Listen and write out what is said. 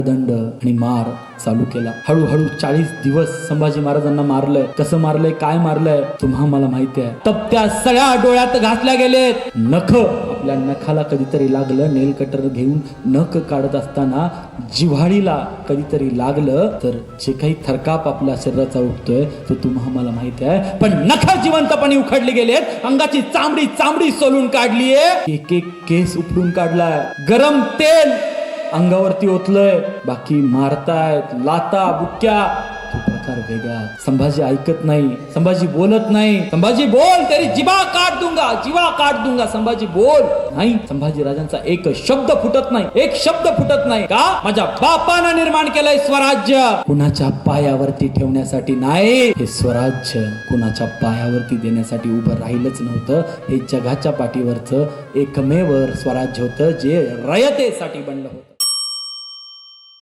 दंड आणि मार चालू केला. हळूहळू 40 दिवस संभाजी महाराजांना मारलंय. कसं मारलंय, काय मारलंय तुम्हा मला माहिती आहे. तप्त्या सळ्या डोळ्यात घातल्या गेलेत. नख, आपल्या नखाला कधीतरी लागलं, नेल कटर घेऊन नख काढत असताना जिव्हाळीला कधीतरी लागलं तर जे काही थरकाप आपल्या शरीराचा उठतोय तो तुम्हा मला माहिती आहे. पण नख जिवंतपणे उखडली गेलेत. अंगाची चामडी चामडी सोलून काढलीये. एक एक केस उपडून काढलाय. गरम तेल अंगावरती ओतलंय. बाकी मारतायत, लाता बुक्क्या, तो प्रकार वेगळा. संभाजी ऐकत नाही, संभाजी बोलत नाही. संभाजी बोल, तेरी जिवा काट दूंगा, जिवा काट दूंगा. संभाजी बोल. नाही, संभाजी राजांचा एक शब्द फुटत नाही, एक शब्द फुटत नाही. का? माझ्या बापानं निर्माण केलंय स्वराज्य, कुणाच्या पायावरती ठेवण्यासाठी नाही. हे स्वराज्य कुणाच्या पायावरती देण्यासाठी उभं राहिलंच नव्हतं. हे जगाच्या पाठीवरचं एकमेव स्वराज्य होतं जे रयतेसाठी बनलं होतं.